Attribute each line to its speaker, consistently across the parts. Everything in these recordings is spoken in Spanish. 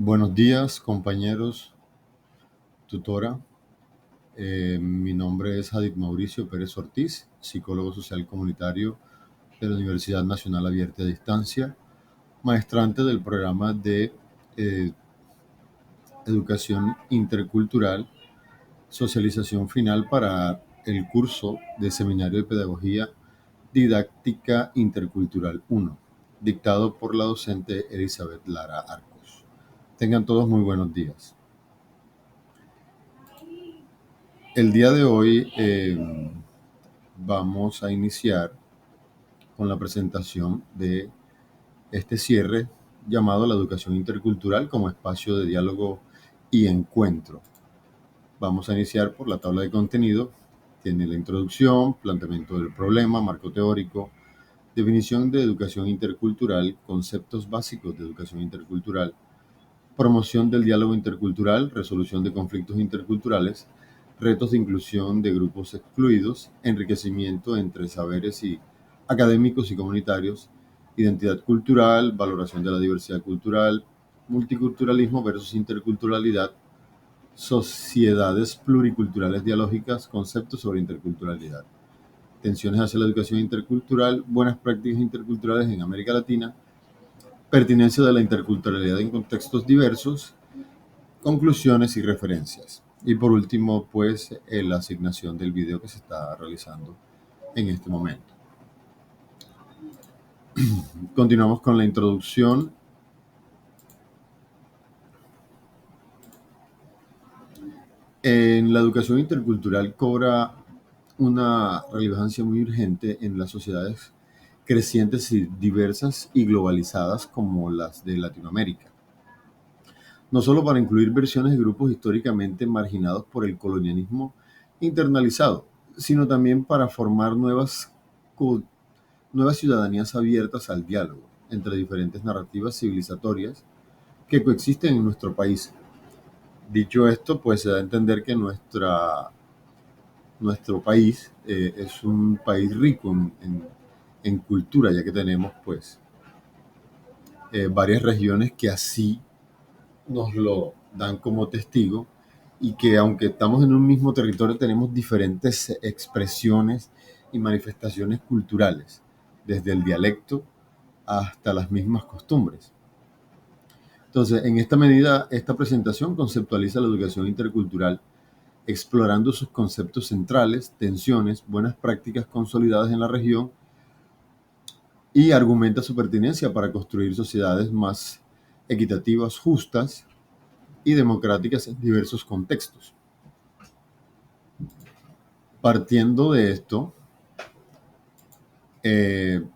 Speaker 1: Buenos días, compañeros, tutora. Mi nombre es Hadid Mauricio Pérez Ortiz, psicólogo social comunitario de la Universidad Nacional Abierta a Distancia, maestrante del programa de eh, Educación Intercultural, socialización final para el curso de Seminario de Pedagogía Didáctica Intercultural 1, dictado por la docente Elizabeth Lara Arcos. Tengan todos muy buenos días. El día de hoy vamos a iniciar con la presentación de este cierre llamado la educación intercultural como espacio de diálogo y encuentro. Vamos a iniciar por la tabla de contenido. Tiene la introducción, planteamiento del problema, marco teórico, definición de educación intercultural, conceptos básicos de educación intercultural, promoción del diálogo intercultural, resolución de conflictos interculturales, retos de inclusión de grupos excluidos, enriquecimiento entre saberes y académicos y comunitarios, identidad cultural, valoración de la diversidad cultural, multiculturalismo versus interculturalidad, sociedades pluriculturales dialógicas, conceptos sobre interculturalidad, tensiones hacia la educación intercultural, buenas prácticas interculturales en América Latina, pertinencia de la interculturalidad en contextos diversos, conclusiones y referencias. Y por último, pues la asignación del video que se está realizando en este momento. Continuamos con la introducción. En la educación intercultural cobra una relevancia muy urgente en las sociedades crecientes y diversas y globalizadas como las de Latinoamérica. No solo para incluir versiones de grupos históricamente marginados por el colonialismo internalizado, sino también para formar nuevas ciudadanías abiertas al diálogo entre diferentes narrativas civilizatorias que coexisten en nuestro país. Dicho esto, pues se da a entender que nuestro país es un país rico en cultura, ya que tenemos pues varias regiones que así nos lo dan como testigo y que aunque estamos en un mismo territorio tenemos diferentes expresiones y manifestaciones culturales, desde el dialecto hasta las mismas costumbres. Entonces, en esta medida, esta presentación conceptualiza la educación intercultural, explorando sus conceptos centrales, tensiones, buenas prácticas consolidadas en la región y argumenta su pertinencia para construir sociedades más equitativas, justas y democráticas en diversos contextos. Partiendo de esto,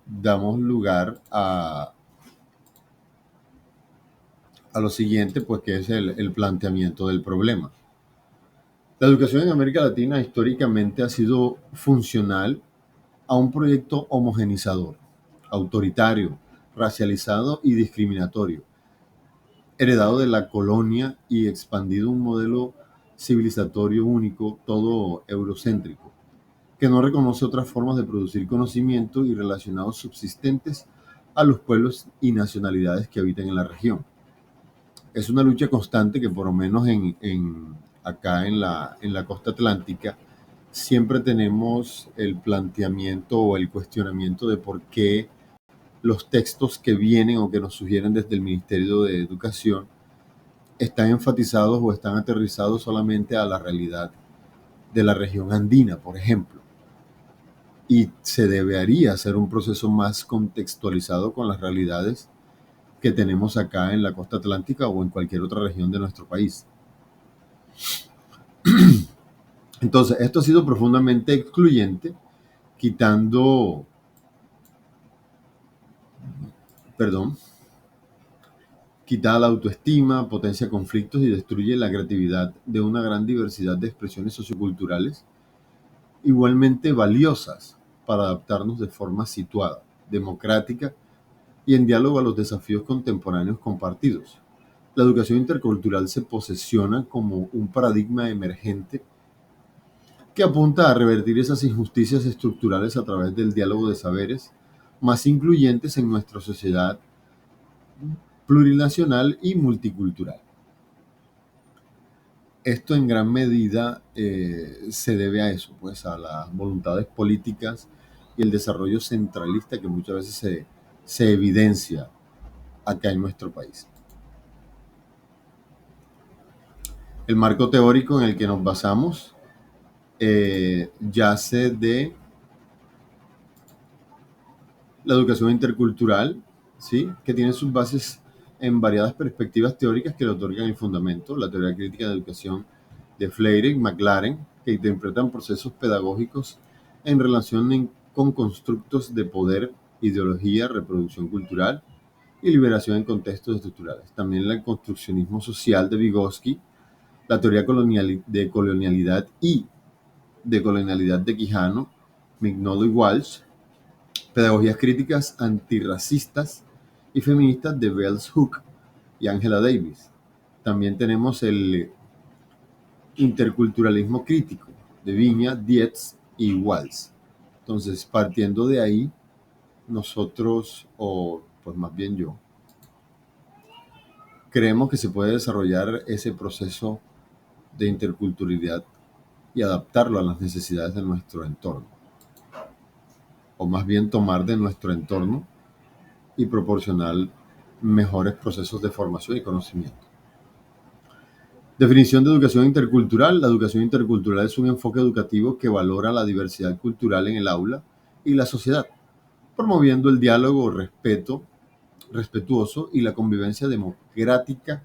Speaker 1: damos lugar a lo siguiente, pues que es el planteamiento del problema. La educación en América Latina históricamente ha sido funcional a un proyecto homogenizador, autoritario, racializado y discriminatorio, heredado de la colonia y expandido un modelo civilizatorio único, todo eurocéntrico, que no reconoce otras formas de producir conocimiento y relacionados subsistentes a los pueblos y nacionalidades que habitan en la región. Es una lucha constante que por lo menos acá en la costa atlántica siempre tenemos el planteamiento o el cuestionamiento de por qué los textos que vienen o que nos sugieren desde el Ministerio de Educación están enfatizados o están aterrizados solamente a la realidad de la región andina, por ejemplo. Y se debería hacer un proceso más contextualizado con las realidades que tenemos acá en la costa atlántica o en cualquier otra región de nuestro país. Entonces, esto ha sido profundamente excluyente, quitando, perdón, quita la autoestima, potencia conflictos y destruye la creatividad de una gran diversidad de expresiones socioculturales, igualmente valiosas para adaptarnos de forma situada, democrática y en diálogo a los desafíos contemporáneos compartidos. La educación intercultural se posesiona como un paradigma emergente que apunta a revertir esas injusticias estructurales a través del diálogo de saberes más incluyentes en nuestra sociedad plurinacional y multicultural. Esto en gran medida se debe a eso, pues a las voluntades políticas y el desarrollo centralista que muchas veces se evidencia acá en nuestro país. El marco teórico en el que nos basamos yace de la educación intercultural, ¿sí? Que tiene sus bases en variadas perspectivas teóricas que le otorgan el fundamento, la teoría crítica de educación de Freire y McLaren, que interpretan procesos pedagógicos en relación con constructos de poder, ideología, reproducción cultural y liberación en contextos estructurales. También el construccionismo social de Vygotsky, la teoría de colonialidad y de colonialidad de Quijano, Mignolo y Walsh, pedagogías críticas antirracistas y feministas de Bells Hook y Angela Davis. También tenemos el interculturalismo crítico de Viña, Dietz y Walsh. Entonces, partiendo de ahí, nosotros, o pues más bien yo, creemos que se puede desarrollar ese proceso de interculturalidad y adaptarlo a las necesidades de nuestro entorno, o más bien tomar de nuestro entorno y proporcionar mejores procesos de formación y conocimiento. Definición de educación intercultural. La educación intercultural es un enfoque educativo que valora la diversidad cultural en el aula y la sociedad, promoviendo el diálogo respetuoso y la convivencia democrática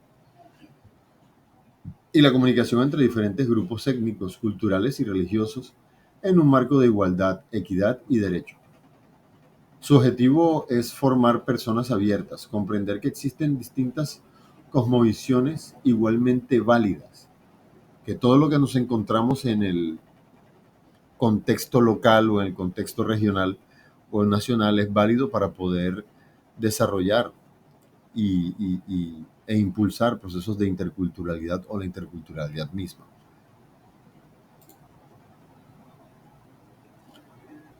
Speaker 1: y la comunicación entre diferentes grupos étnicos, culturales y religiosos en un marco de igualdad, equidad y derecho. Su objetivo es formar personas abiertas, comprender que existen distintas cosmovisiones igualmente válidas, que todo lo que nos encontramos en el contexto local o en el contexto regional o nacional es válido para poder desarrollar e impulsar procesos de interculturalidad o la interculturalidad misma.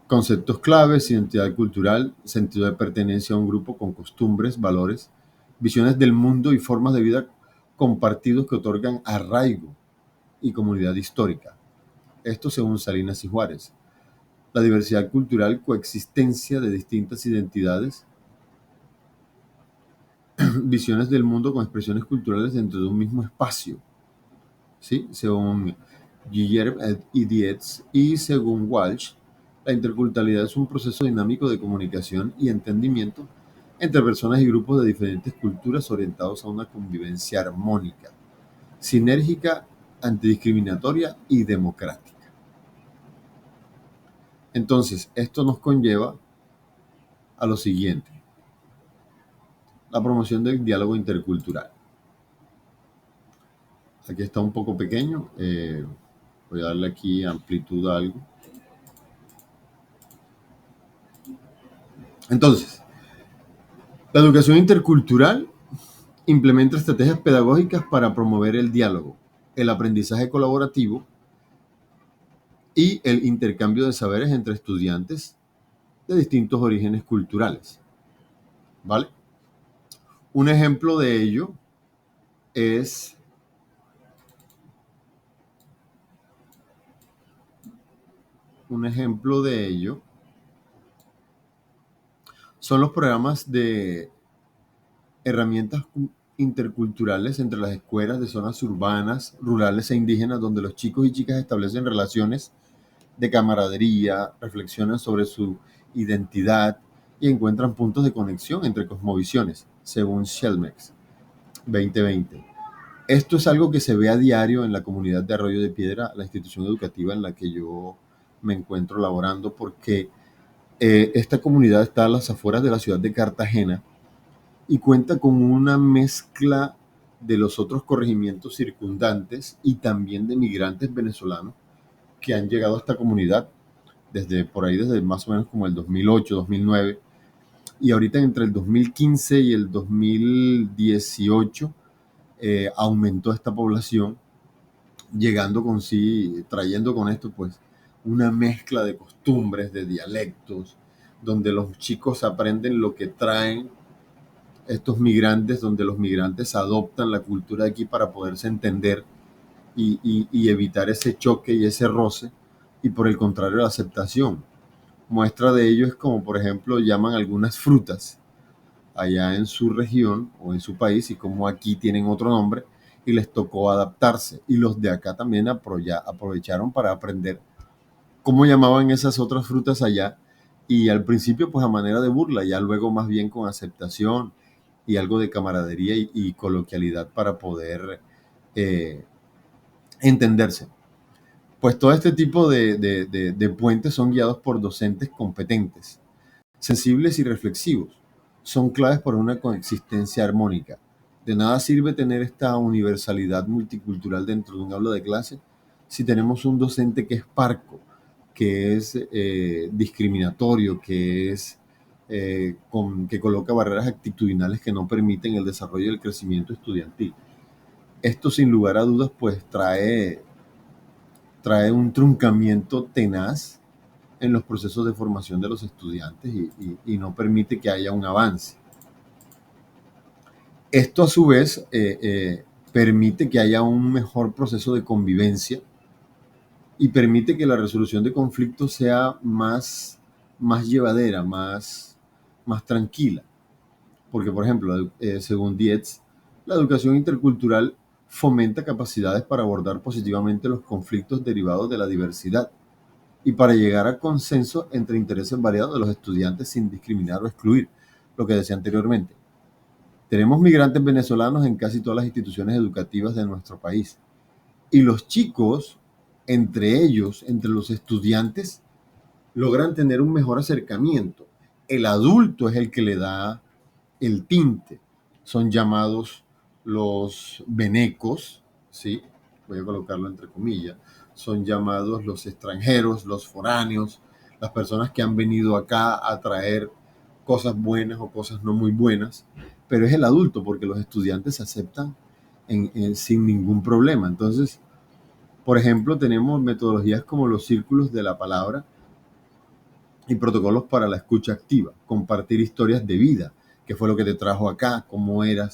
Speaker 1: Conceptos claves: identidad cultural, sentido de pertenencia a un grupo con costumbres, valores, visiones del mundo y formas de vida compartidos que otorgan arraigo y comunidad histórica. Esto según Salinas y Juárez. La diversidad cultural, coexistencia de distintas identidades, visiones del mundo con expresiones culturales dentro de un mismo espacio, ¿sí? Según Guillermo y Dietz y según Walsh, la interculturalidad es un proceso dinámico de comunicación y entendimiento entre personas y grupos de diferentes culturas orientados a una convivencia armónica, sinérgica, antidiscriminatoria y democrática. Entonces, esto nos conlleva a lo siguiente: la promoción del diálogo intercultural. Aquí está un poco pequeño, voy a darle aquí amplitud a algo. Entonces, la educación intercultural implementa estrategias pedagógicas para promover el diálogo, el aprendizaje colaborativo y el intercambio de saberes entre estudiantes de distintos orígenes culturales. ¿Vale? Un ejemplo de ello es son los programas de herramientas interculturales entre las escuelas de zonas urbanas, rurales e indígenas, donde los chicos y chicas establecen relaciones de camaradería, reflexionan sobre su identidad y encuentran puntos de conexión entre cosmovisiones, según Shelmex 2020. Esto es algo que se ve a diario en la comunidad de Arroyo de Piedra, la institución educativa en la que yo me encuentro laborando, porque esta comunidad está a las afueras de la ciudad de Cartagena y cuenta con una mezcla de los otros corregimientos circundantes y también de migrantes venezolanos que han llegado a esta comunidad desde más o menos como el 2008, 2009, y ahorita entre el 2015 y el 2018 aumentó esta población, trayendo con esto pues una mezcla de costumbres, de dialectos, donde los chicos aprenden lo que traen estos migrantes, donde los migrantes adoptan la cultura de aquí para poderse entender y evitar ese choque y ese roce, y por el contrario la aceptación. Muestra de ello es como, por ejemplo, llaman algunas frutas allá en su región o en su país y como aquí tienen otro nombre y les tocó adaptarse. Y los de acá también aprovecharon para aprender cómo llamaban esas otras frutas allá, y al principio pues a manera de burla, ya luego más bien con aceptación y algo de camaradería y coloquialidad para poder eh, entenderse. Pues todo este tipo de puentes son guiados por docentes competentes, sensibles y reflexivos. Son claves para una coexistencia armónica. De nada sirve tener esta universalidad multicultural dentro de un aula de clase si tenemos un docente que es parco, que es discriminatorio, que es que coloca barreras actitudinales que no permiten el desarrollo y el crecimiento estudiantil. Esto sin lugar a dudas pues trae un truncamiento tenaz en los procesos de formación de los estudiantes y no permite que haya un avance. Esto a su vez permite que haya un mejor proceso de convivencia y permite que la resolución de conflictos sea más llevadera, más tranquila. Porque, por ejemplo, según Dietz, la educación intercultural fomenta capacidades para abordar positivamente los conflictos derivados de la diversidad y para llegar a consenso entre intereses variados de los estudiantes sin discriminar o excluir, lo que decía anteriormente. Tenemos migrantes venezolanos en casi todas las instituciones educativas de nuestro país. Y los chicos, entre ellos, entre los estudiantes, logran tener un mejor acercamiento. El adulto es el que le da el tinte. Son llamados los venecos, ¿sí? Voy a colocarlo entre comillas. Son llamados los extranjeros, los foráneos, las personas que han venido acá a traer cosas buenas o cosas no muy buenas, pero es el adulto porque los estudiantes se aceptan sin ningún problema. Entonces, por ejemplo, tenemos metodologías como los círculos de la palabra y protocolos para la escucha activa, compartir historias de vida, qué fue lo que te trajo acá, cómo era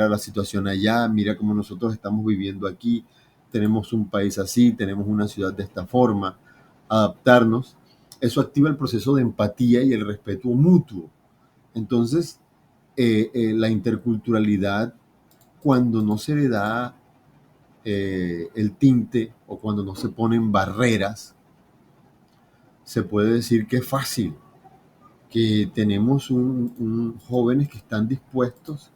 Speaker 1: la situación allá, mira cómo nosotros estamos viviendo aquí, tenemos un país así, tenemos una ciudad de esta forma, adaptarnos. Eso activa el proceso de empatía y el respeto mutuo. Entonces, la interculturalidad, cuando no se le da el tinte o cuando no se ponen barreras, se puede decir que es fácil, que tenemos jóvenes que están dispuestos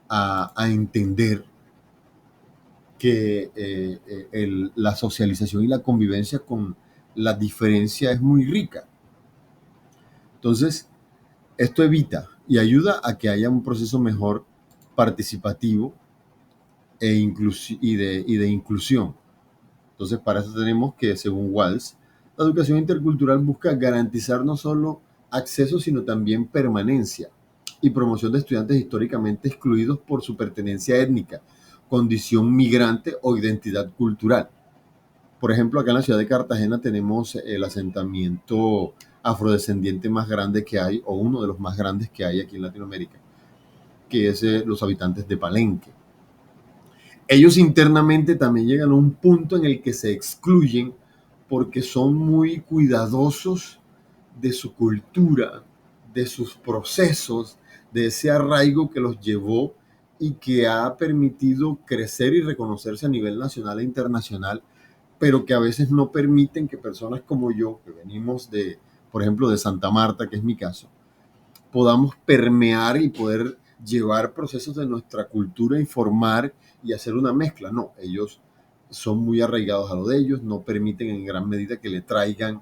Speaker 1: a entender que la socialización y la convivencia con la diferencia es muy rica. Entonces, esto evita y ayuda a que haya un proceso mejor participativo y de inclusión. Entonces, para eso tenemos que, según Walls, la educación intercultural busca garantizar no solo acceso, sino también permanencia y promoción de estudiantes históricamente excluidos por su pertenencia étnica, condición migrante o identidad cultural. Por ejemplo, acá en la ciudad de Cartagena tenemos el asentamiento afrodescendiente más grande que hay, o uno de los más grandes que hay aquí en Latinoamérica, que es los habitantes de Palenque. Ellos internamente también llegan a un punto en el que se excluyen porque son muy cuidadosos de su cultura, de sus procesos, de ese arraigo que los llevó y que ha permitido crecer y reconocerse a nivel nacional e internacional, pero que a veces no permiten que personas como yo, que venimos de, por ejemplo, de Santa Marta, que es mi caso, podamos permear y poder llevar procesos de nuestra cultura y formar y hacer una mezcla. No, ellos son muy arraigados a lo de ellos, no permiten en gran medida que le traigan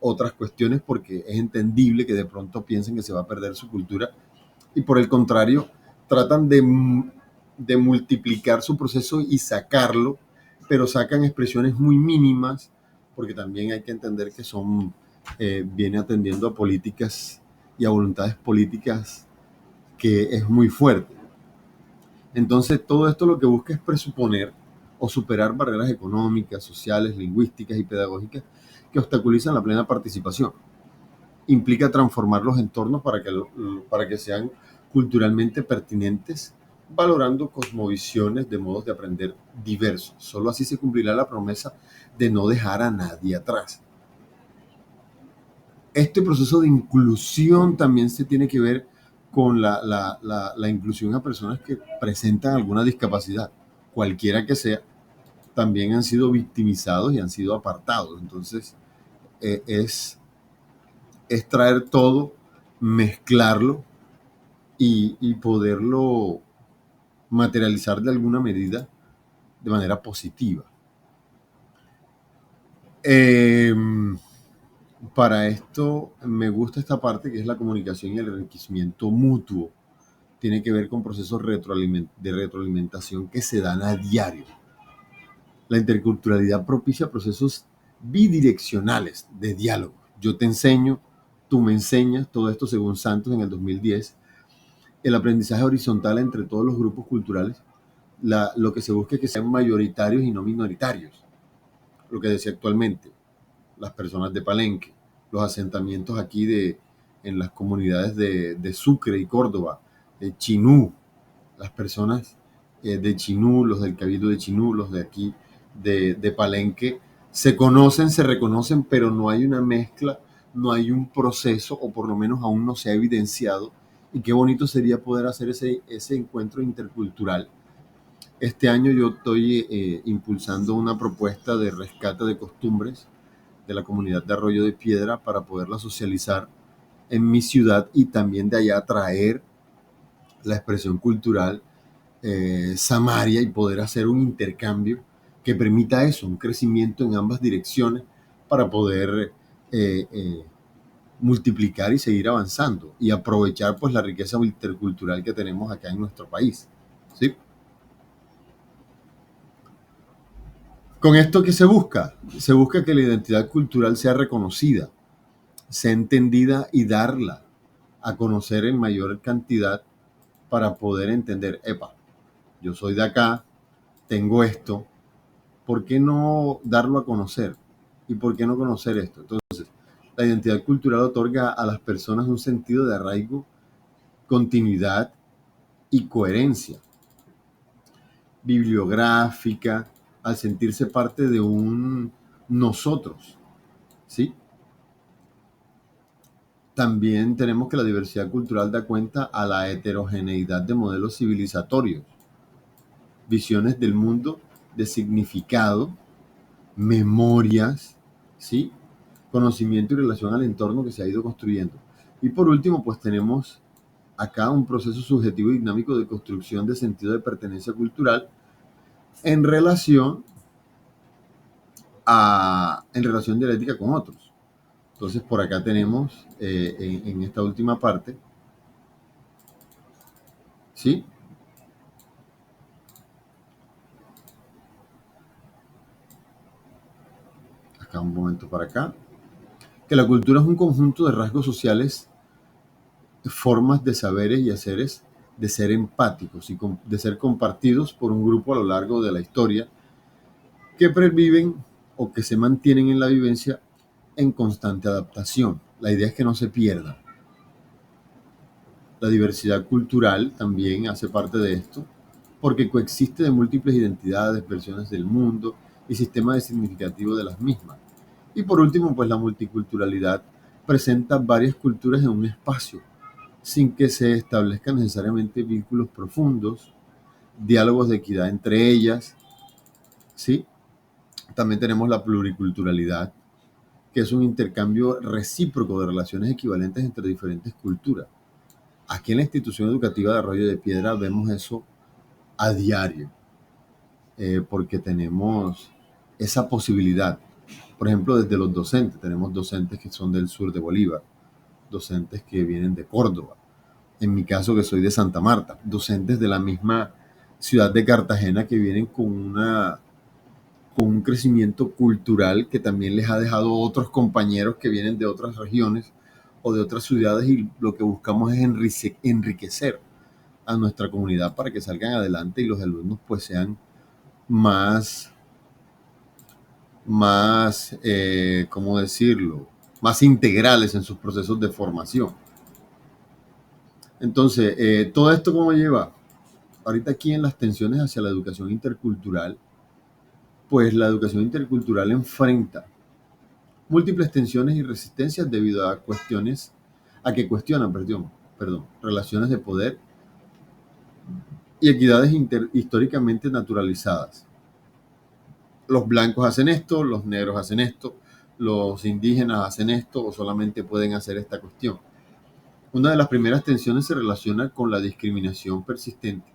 Speaker 1: otras cuestiones porque es entendible que de pronto piensen que se va a perder su cultura y por el contrario tratan de multiplicar su proceso y sacarlo, pero sacan expresiones muy mínimas porque también hay que entender que viene atendiendo a políticas y a voluntades políticas que es muy fuerte. Entonces, todo esto lo que busca es presuponer o superar barreras económicas, sociales, lingüísticas y pedagógicas que obstaculizan la plena participación. Implica transformar los entornos para que sean culturalmente pertinentes, valorando cosmovisiones de modos de aprender diversos. Solo así se cumplirá la promesa de no dejar a nadie atrás. Este proceso de inclusión también se tiene que ver con la inclusión a personas que presentan alguna discapacidad, cualquiera que sea, también han sido victimizados y han sido apartados. Entonces, eh, es, es traer todo, mezclarlo y poderlo materializar de alguna medida de manera positiva. Eh, para esto me gusta esta parte que es la comunicación y el enriquecimiento mutuo. Tiene que ver con procesos de retroalimentación que se dan a diario. La interculturalidad propicia procesos bidireccionales de diálogo. Yo te enseño, tú me enseñas, todo esto según Santos en el 2010. El aprendizaje horizontal entre todos los grupos culturales, lo que se busca es que sean mayoritarios y no minoritarios. Lo que decía actualmente, las personas de Palenque, los asentamientos aquí en las comunidades de Sucre y Córdoba, de Chinú, las personas de Chinú, los del Cabildo de Chinú, los de aquí de Palenque, se conocen, se reconocen, pero no hay una mezcla, no hay un proceso, o por lo menos aún no se ha evidenciado. Y qué bonito sería poder hacer ese encuentro intercultural. Este año yo estoy impulsando una propuesta de rescate de costumbres de la comunidad de Arroyo de Piedra para poderla socializar en mi ciudad y también de allá traer la expresión cultural Samaria y poder hacer un intercambio que permita eso, un crecimiento en ambas direcciones para poder multiplicar y seguir avanzando y aprovechar pues la riqueza intercultural que tenemos acá en nuestro país. ¿Sí? Con esto, ¿qué se busca? Se busca que la identidad cultural sea reconocida, sea entendida y darla a conocer en mayor cantidad para poder entender, epa, yo soy de acá, tengo esto, ¿por qué no darlo a conocer? ¿Y por qué no conocer esto? Entonces, la identidad cultural otorga a las personas un sentido de arraigo, continuidad y coherencia bibliográfica, al sentirse parte de un nosotros, ¿sí? También tenemos que la diversidad cultural da cuenta a la heterogeneidad de modelos civilizatorios, visiones del mundo de significado, memorias, ¿sí? Conocimiento y relación al entorno que se ha ido construyendo. Y por último, pues tenemos acá un proceso subjetivo y dinámico de construcción de sentido de pertenencia cultural en relación en relación dialéctica con otros. Entonces, por acá tenemos en esta última parte, ¿sí? Acá un momento para acá, que la cultura es un conjunto de rasgos sociales, formas de saberes y haceres, de ser empáticos y de ser compartidos por un grupo a lo largo de la historia que perviven o que se mantienen en la vivencia en constante adaptación. La idea es que no se pierdan. La diversidad cultural también hace parte de esto, porque coexiste de múltiples identidades, versiones del mundo y sistemas de significativo de las mismas. Y por último, pues la multiculturalidad presenta varias culturas en un espacio, sin que se establezcan necesariamente vínculos profundos, diálogos de equidad entre ellas, ¿sí? También tenemos la pluriculturalidad, que es un intercambio recíproco de relaciones equivalentes entre diferentes culturas. Aquí en la institución educativa de Arroyo de Piedra vemos eso a diario, porque tenemos esa posibilidad. Por ejemplo, desde los docentes, tenemos docentes que son del sur de Bolívar, docentes que vienen de Córdoba, en mi caso que soy de Santa Marta, docentes de la misma ciudad de Cartagena que vienen con un crecimiento cultural que también les ha dejado otros compañeros que vienen de otras regiones o de otras ciudades y lo que buscamos es enriquecer a nuestra comunidad para que salgan adelante y los alumnos pues sean más, ¿cómo decirlo? Más integrales en sus procesos de formación. Entonces, todo esto cómo lleva ahorita aquí en las tensiones hacia la educación intercultural, pues la educación intercultural enfrenta múltiples tensiones y resistencias debido a cuestiones, a que cuestionan, perdón, relaciones de poder y equidades históricamente naturalizadas. Los blancos hacen esto, los negros hacen esto, los indígenas hacen esto o solamente pueden hacer esta cuestión. Una de las primeras tensiones se relaciona con la discriminación persistente,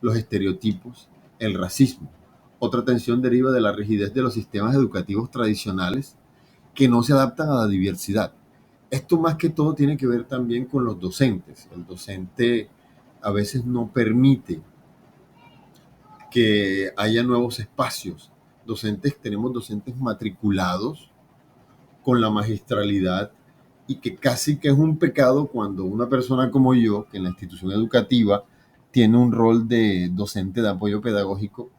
Speaker 1: los estereotipos, el racismo. Otra tensión deriva de la rigidez de los sistemas educativos tradicionales que no se adaptan a la diversidad. Esto más que todo tiene que ver también con los docentes. El docente a veces no permite que haya nuevos espacios. Tenemos docentes matriculados con la magistralidad y que casi que es un pecado cuando una persona como yo, que en la institución educativa tiene un rol de docente de apoyo pedagógico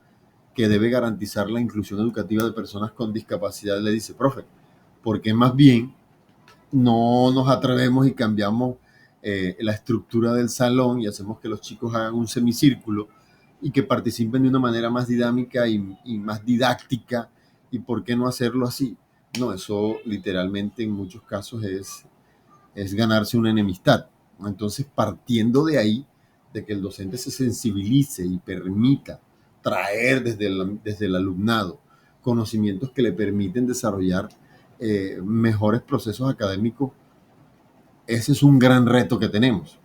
Speaker 1: que debe garantizar la inclusión educativa de personas con discapacidad, le dice, profe, porque más bien no nos atrevemos y cambiamos la estructura del salón y hacemos que los chicos hagan un semicírculo y que participen de una manera más dinámica y más didáctica. ¿Y por qué no hacerlo así? No, eso literalmente en muchos casos es ganarse una enemistad. Entonces, partiendo de ahí, de que el docente se sensibilice y permita traer desde el alumnado conocimientos que le permiten desarrollar mejores procesos académicos, ese es un gran reto que tenemos.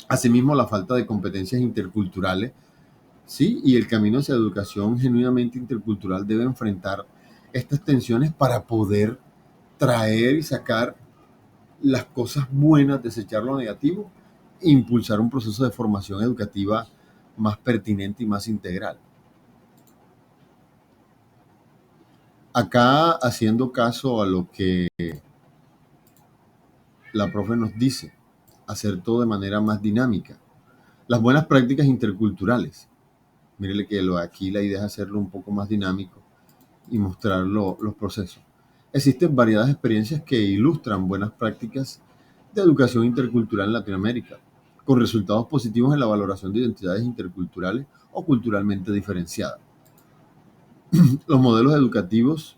Speaker 1: Asimismo, la falta de competencias interculturales, ¿sí? Y el camino hacia la educación genuinamente intercultural debe enfrentar estas tensiones para poder traer y sacar las cosas buenas, desechar lo negativo e impulsar un proceso de formación educativa más pertinente y más integral. Acá, haciendo caso a lo que la profe nos dice, hacer todo de manera más dinámica. Las buenas prácticas interculturales. Mírele que aquí la idea es hacerlo un poco más dinámico y mostrar los procesos. Existen variadas experiencias que ilustran buenas prácticas de educación intercultural en Latinoamérica, con resultados positivos en la valoración de identidades interculturales o culturalmente diferenciadas. Los modelos educativos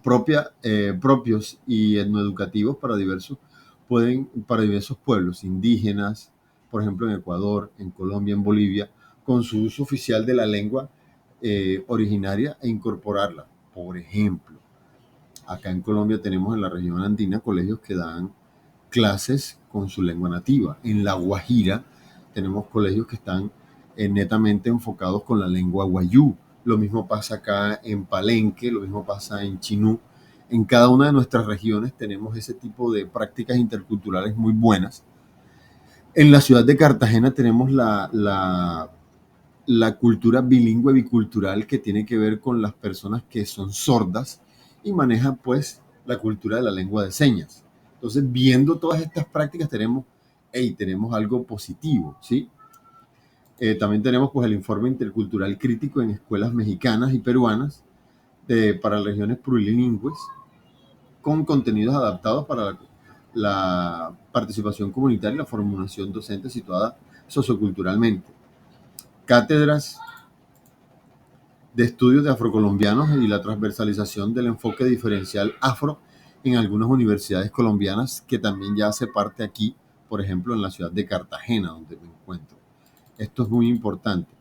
Speaker 1: propios y etnoeducativos para diversos pueblos indígenas, por ejemplo en Ecuador, en Colombia, en Bolivia, con su uso oficial de la lengua originaria e incorporarla. Por ejemplo, acá en Colombia tenemos en la región andina colegios que dan clases con su lengua nativa. En La Guajira tenemos colegios que están netamente enfocados con la lengua guayú. Lo mismo pasa acá en Palenque, lo mismo pasa en Chinú. En cada una de nuestras regiones tenemos ese tipo de prácticas interculturales muy buenas. En la ciudad de Cartagena tenemos la cultura bilingüe bicultural que tiene que ver con las personas que son sordas y manejan pues la cultura de la lengua de señas. Entonces, viendo todas estas prácticas tenemos algo positivo, ¿sí? También tenemos pues el informe intercultural crítico en escuelas mexicanas y peruanas para regiones plurilingües con contenidos adaptados para la participación comunitaria y la formulación docente situada socioculturalmente. Cátedras de estudios de afrocolombianos y la transversalización del enfoque diferencial afro en algunas universidades colombianas, que también ya hace parte aquí, por ejemplo, en la ciudad de Cartagena, donde me encuentro. Esto es muy importante.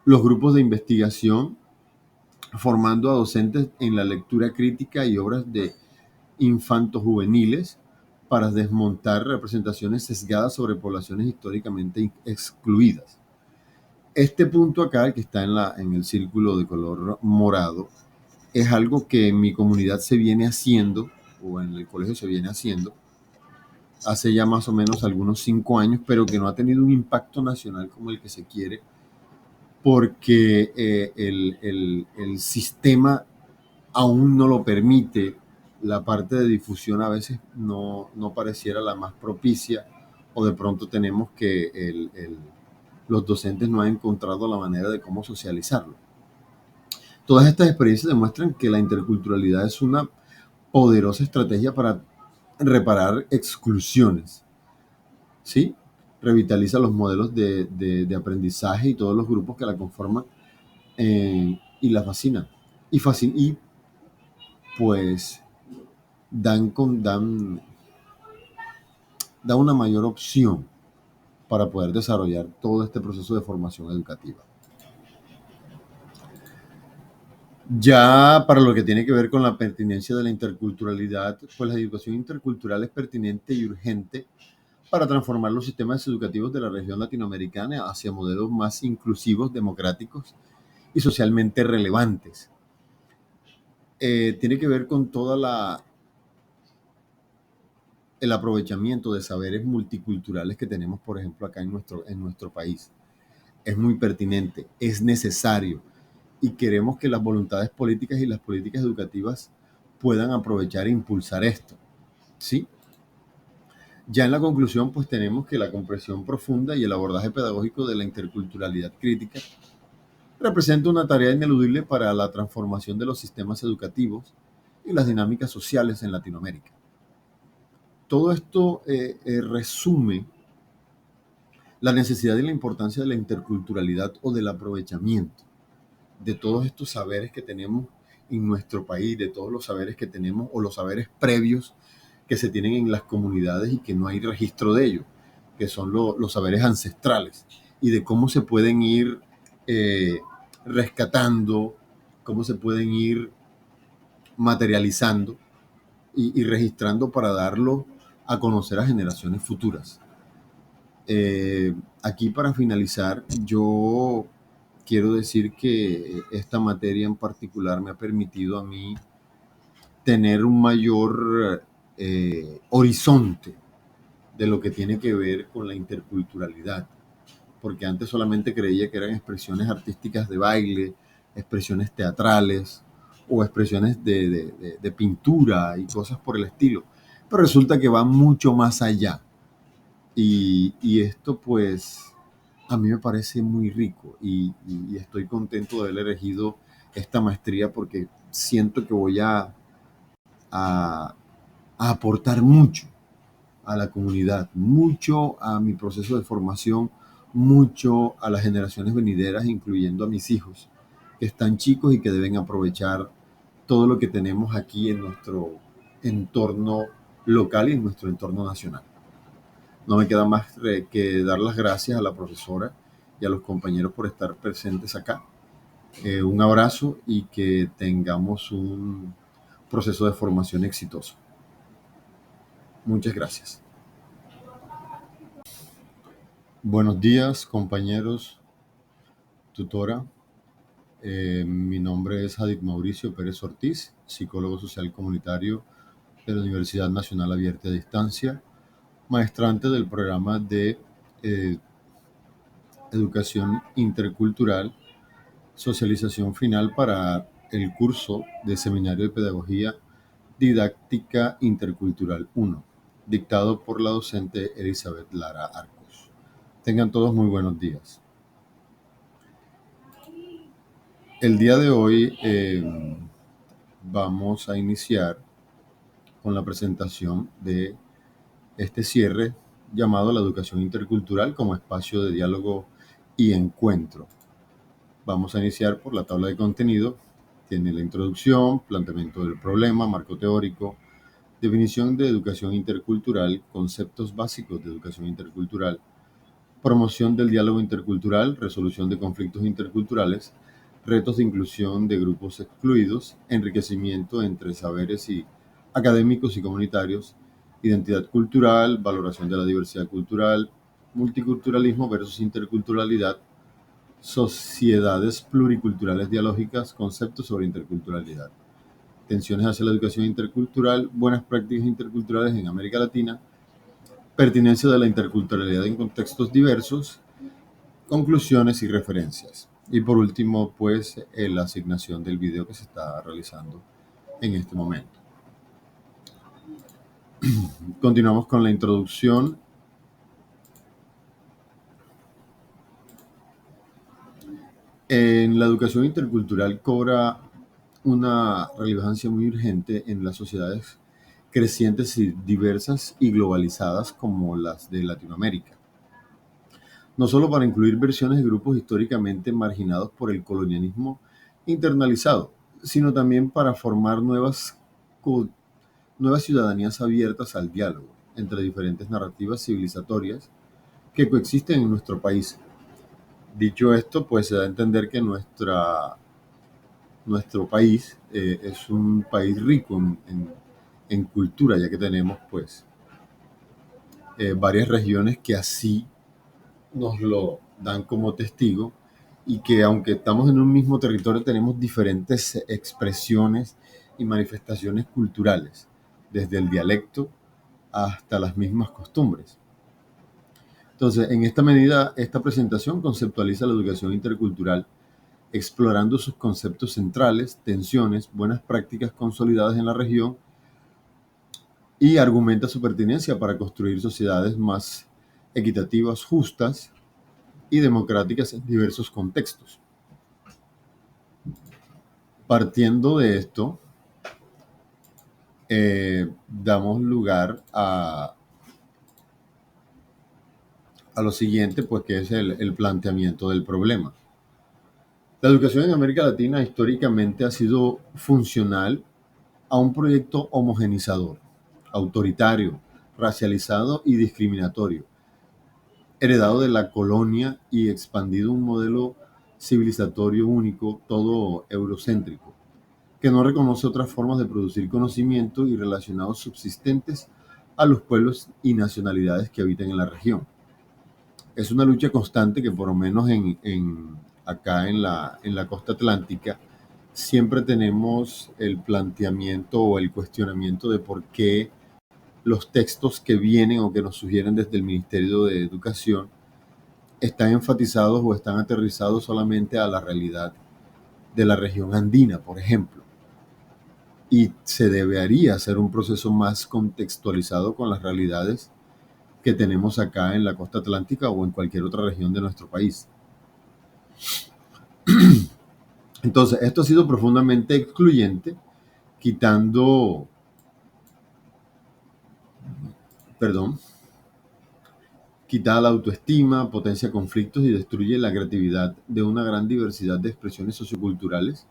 Speaker 1: Los grupos de investigación formando a docentes en la lectura crítica y obras de infantos juveniles para desmontar representaciones sesgadas sobre poblaciones históricamente excluidas. Este punto acá, que está en el círculo de color morado, es algo que en mi comunidad se viene haciendo, o en el colegio se viene haciendo, hace ya más o menos algunos 5 años, pero que no ha tenido un impacto nacional como el que se quiere, porque el sistema aún no lo permite. La parte de difusión a veces no pareciera la más propicia, o de pronto tenemos que los docentes no han encontrado la manera de cómo socializarlo. Todas estas experiencias demuestran que la interculturalidad es una poderosa estrategia para reparar exclusiones, ¿sí? revitaliza los modelos de aprendizaje y todos los grupos que la conforman, y la fascina. Y pues dan una mayor opción para poder desarrollar todo este proceso de formación educativa. Ya para lo que tiene que ver con la pertinencia de la interculturalidad, pues la educación intercultural es pertinente y urgente para transformar los sistemas educativos de la región latinoamericana hacia modelos más inclusivos, democráticos y socialmente relevantes. Tiene que ver con el aprovechamiento de saberes multiculturales que tenemos, por ejemplo, acá en nuestro país. Es muy pertinente, es necesario, y queremos que las voluntades políticas y las políticas educativas puedan aprovechar e impulsar esto, ¿sí? Ya en la conclusión, pues tenemos que la comprensión profunda y el abordaje pedagógico de la interculturalidad crítica representa una tarea ineludible para la transformación de los sistemas educativos y las dinámicas sociales en Latinoamérica. Todo esto resume la necesidad y la importancia de la interculturalidad o del aprovechamiento de todos estos saberes que tenemos en nuestro país, de todos los saberes que tenemos o los saberes previos que se tienen en las comunidades y que no hay registro de ellos, que son los saberes ancestrales, y de cómo se pueden ir eh, rescatando, cómo se pueden ir materializando y registrando para darlo a conocer a generaciones futuras. Aquí para finalizar, yo quiero decir que esta materia en particular me ha permitido a mí tener un mayor horizonte de lo que tiene que ver con la interculturalidad, porque antes solamente creía que eran expresiones artísticas de baile, expresiones teatrales o expresiones de pintura y cosas por el estilo, pero resulta que va mucho más allá. Y esto pues a mí me parece muy rico, y estoy contento de haber elegido esta maestría porque siento que voy a, a aportar mucho a la comunidad, mucho a mi proceso de formación, mucho a las generaciones venideras, incluyendo a mis hijos, que están chicos y que deben aprovechar todo lo que tenemos aquí en nuestro entorno local y en nuestro entorno nacional. No me queda más que dar las gracias a la profesora y a los compañeros por estar presentes acá. Un abrazo y que tengamos un proceso de formación exitoso. Muchas gracias. Buenos días, compañeros, tutora. Mi nombre es Hadid Mauricio Pérez Ortiz, psicólogo social comunitario de la Universidad Nacional Abierta a Distancia, maestrante del programa de eh, Educación Intercultural, socialización final para el curso de Seminario de Pedagogía Didáctica Intercultural 1, dictado por la docente Elizabeth Lara Arcos. Tengan todos muy buenos días. El día de hoy vamos a iniciar con la presentación de este cierre llamado la educación intercultural como espacio de diálogo y encuentro. Vamos a iniciar por la tabla de contenido. Tiene la introducción, planteamiento del problema, marco teórico, definición de educación intercultural, conceptos básicos de educación intercultural, promoción del diálogo intercultural, resolución de conflictos interculturales, retos de inclusión de grupos excluidos, enriquecimiento entre saberes y académicos y comunitarios, identidad cultural, valoración de la diversidad cultural, multiculturalismo versus interculturalidad, sociedades pluriculturales dialógicas, conceptos sobre interculturalidad, tensiones hacia la educación intercultural, buenas prácticas interculturales en América Latina, pertinencia de la interculturalidad en contextos diversos, conclusiones y referencias. Y por último, pues la asignación del video que se está realizando en este momento. Continuamos con la introducción. En la educación intercultural cobra una relevancia muy urgente en las sociedades crecientes y diversas y globalizadas como las de Latinoamérica. no solo para incluir versiones de grupos históricamente marginados por el colonialismo internalizado, sino también para formar co- nuevas ciudadanías abiertas al diálogo entre diferentes narrativas civilizatorias que coexisten en nuestro país. Dicho esto, pues se da a entender que nuestro país es un país rico en cultura, ya que tenemos pues varias regiones que así nos lo dan como testigo y que aunque estamos en un mismo territorio tenemos diferentes expresiones y manifestaciones culturales, desde el dialecto hasta las mismas costumbres. Entonces, en esta medida, esta presentación conceptualiza la educación intercultural, explorando sus conceptos centrales, tensiones, buenas prácticas consolidadas en la región y argumenta su pertinencia para construir sociedades más equitativas, justas y democráticas en diversos contextos. Partiendo de esto, damos lugar a lo siguiente, pues que es el planteamiento del problema. La educación en América Latina históricamente ha sido funcional a un proyecto homogenizador, autoritario, racializado y discriminatorio, heredado de la colonia y expandido un modelo civilizatorio único, todo eurocéntrico, que no reconoce otras formas de producir conocimiento y relacionados subsistentes a los pueblos y nacionalidades que habitan en la región. Es una lucha constante que por lo menos acá en la costa atlántica siempre tenemos el planteamiento o el cuestionamiento de por qué los textos que vienen o que nos sugieren desde el Ministerio de Educación están enfatizados o están aterrizados solamente a la realidad de la región andina, por ejemplo. Y se debería hacer un proceso más contextualizado con las realidades que tenemos acá en la costa atlántica o en cualquier otra región de nuestro país. Entonces, esto ha sido profundamente excluyente, quitando, perdón, quita la autoestima, potencia conflictos y destruye la creatividad de una gran diversidad de expresiones socioculturales,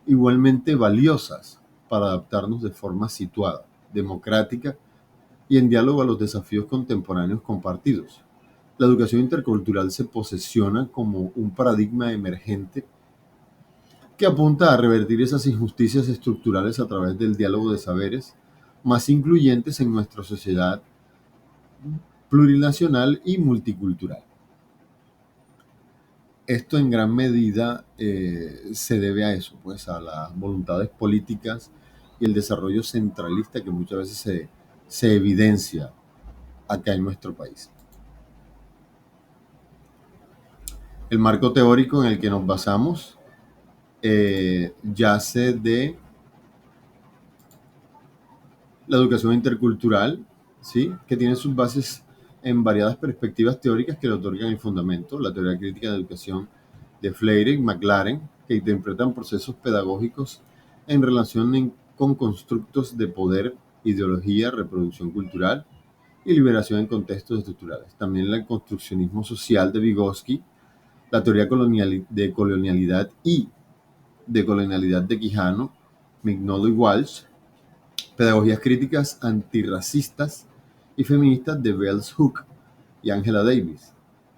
Speaker 1: igualmente valiosas para adaptarnos de forma situada, democrática y en diálogo a los desafíos contemporáneos compartidos. La educación intercultural se posesiona como un paradigma emergente que apunta a revertir esas injusticias estructurales a través del diálogo de saberes más incluyentes en nuestra sociedad plurinacional y multicultural. Esto en gran medida se debe a eso, pues a las voluntades políticas y el desarrollo centralista que muchas veces se evidencia acá en nuestro país. El marco teórico en el que nos basamos yace de la educación intercultural, ¿sí? Que tiene sus bases en variadas perspectivas teóricas que le otorgan el fundamento, la teoría crítica de educación de Freire y McLaren, que interpretan procesos pedagógicos en relación con constructos de poder, ideología, reproducción cultural y liberación en contextos estructurales. También el construccionismo social de Vygotsky, la teoría de colonialidad y de colonialidad de Quijano, Mignolo y Walsh, pedagogías críticas antirracistas y feministas de Bells Hook y Angela Davis.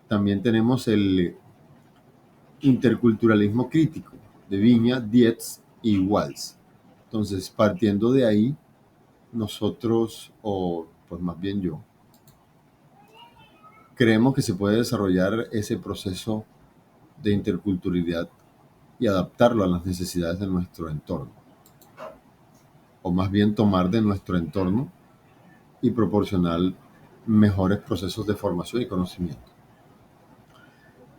Speaker 1: También tenemos el interculturalismo crítico de Viña, Dietz y Walsh. Entonces, partiendo de ahí, nosotros, o pues más bien yo, creemos que se puede desarrollar ese proceso de interculturalidad y adaptarlo a las necesidades de nuestro entorno, o más bien tomar de nuestro entorno y proporcionar mejores procesos de formación y conocimiento.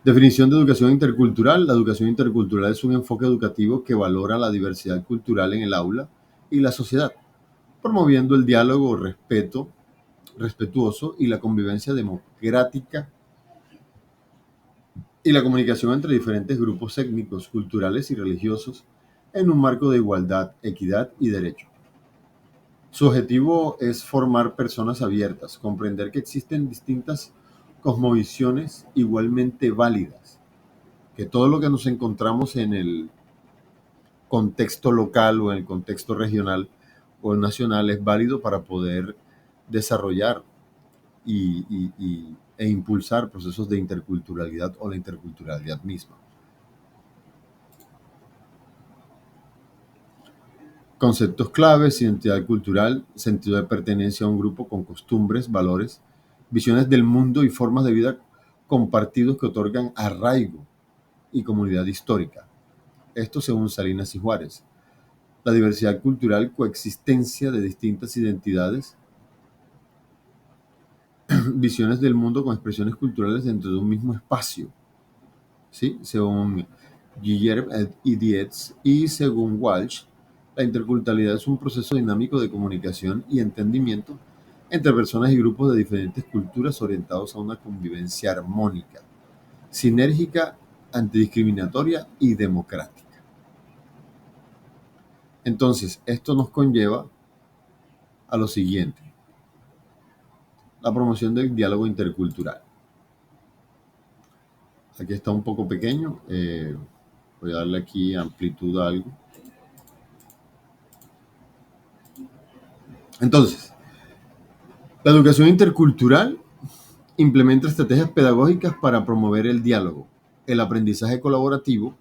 Speaker 1: Definición de educación intercultural. La educación intercultural es un enfoque educativo que valora la diversidad cultural en el aula y la sociedad, promoviendo el diálogo respetuoso y la convivencia democrática y la comunicación entre diferentes grupos étnicos, culturales y religiosos en un marco de igualdad, equidad y derecho. Su objetivo es formar personas abiertas, comprender que existen distintas cosmovisiones igualmente válidas, que todo lo que nos encontramos en el contexto local o en el contexto regional o nacional es válido para poder desarrollar e impulsar procesos de interculturalidad o la interculturalidad misma. Conceptos claves: identidad cultural, sentido de pertenencia a un grupo con costumbres, valores, visiones del mundo y formas de vida compartidos que otorgan arraigo y comunidad histórica. Esto según Salinas y Juárez. La diversidad cultural, coexistencia de distintas identidades, visiones del mundo con expresiones culturales dentro de un mismo espacio, ¿sí? Según Guillermo y Dietz y según Walsh, la interculturalidad es un proceso dinámico de comunicación y entendimiento entre personas y grupos de diferentes culturas orientados a una convivencia armónica, sinérgica, antidiscriminatoria y democrática. Entonces, esto nos conlleva a lo siguiente: la promoción del diálogo intercultural. Aquí está un poco pequeño, voy a darle aquí amplitud a algo. Entonces, la educación intercultural implementa estrategias pedagógicas para promover el diálogo, el aprendizaje colaborativo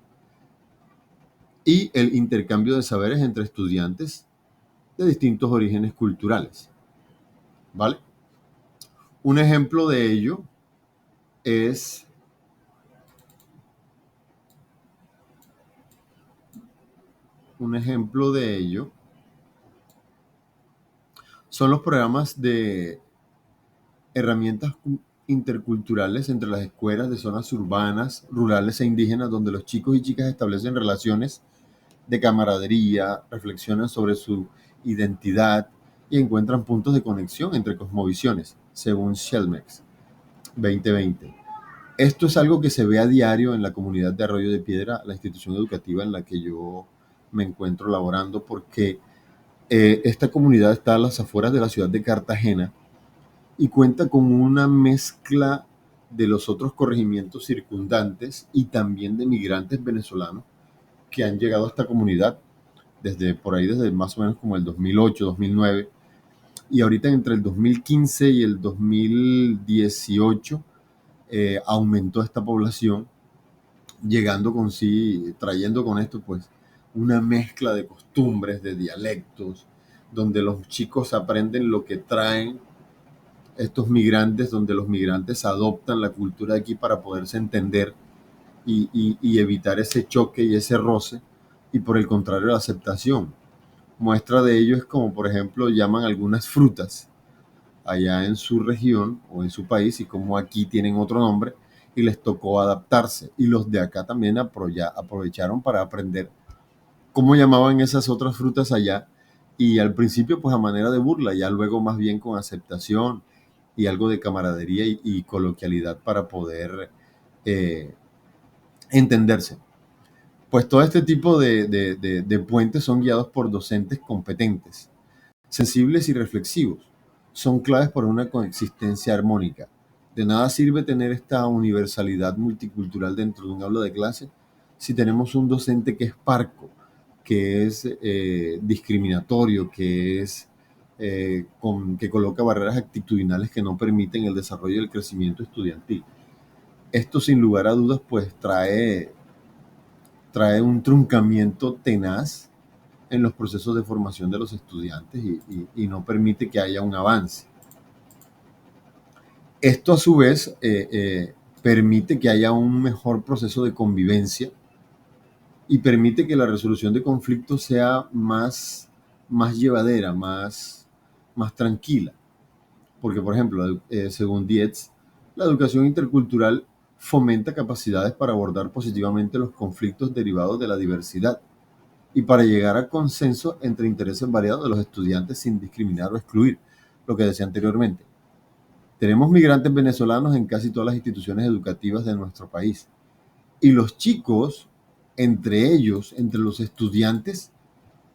Speaker 1: y el intercambio de saberes entre estudiantes de distintos orígenes culturales. ¿Vale? Un ejemplo de ello es son los programas de herramientas interculturales entre las escuelas de zonas urbanas, rurales e indígenas, donde los chicos y chicas establecen relaciones de camaradería, reflexionan sobre su identidad y encuentran puntos de conexión entre cosmovisiones, según Shelmex 2020. Esto es algo que se ve a diario en la comunidad de Arroyo de Piedra, la institución educativa en la que yo me encuentro laborando, porque esta comunidad está a las afueras de la ciudad de Cartagena y cuenta con una mezcla de los otros corregimientos circundantes y también de migrantes venezolanos que han llegado a esta comunidad desde más o menos como el 2008, 2009, y ahorita entre el 2015 y el 2018 aumentó esta población, trayendo con esto pues una mezcla de costumbres, de dialectos, donde los chicos aprenden lo que traen estos migrantes, donde los migrantes adoptan la cultura de aquí para poderse entender y evitar ese choque y ese roce, y por el contrario la aceptación. Muestra de ello es como, por ejemplo, llaman algunas frutas allá en su región o en su país y como aquí tienen otro nombre y les tocó adaptarse. Y los de acá también aprovecharon para aprender cómo llamaban esas otras frutas allá, y al principio pues a manera de burla, ya luego más bien con aceptación y algo de camaradería y coloquialidad para poder eh, entenderse. Pues todo este tipo de puentes son guiados por docentes competentes, sensibles y reflexivos. Son claves para una coexistencia armónica. De nada sirve tener esta universalidad multicultural dentro de un aula de clase si tenemos un docente que es parco, que es discriminatorio, que coloca barreras actitudinales que no permiten el desarrollo y el crecimiento estudiantil. Esto sin lugar a dudas pues trae un truncamiento tenaz en los procesos de formación de los estudiantes y no permite que haya un avance. Esto a su vez permite que haya un mejor proceso de convivencia y permite que la resolución de conflictos sea más llevadera, más tranquila. Porque, por ejemplo, según Dietz, la educación intercultural fomenta capacidades para abordar positivamente los conflictos derivados de la diversidad y para llegar a consenso entre intereses variados de los estudiantes sin discriminar o excluir, lo que decía anteriormente. Tenemos migrantes venezolanos en casi todas las instituciones educativas de nuestro país. Y los chicos, entre ellos, entre los estudiantes,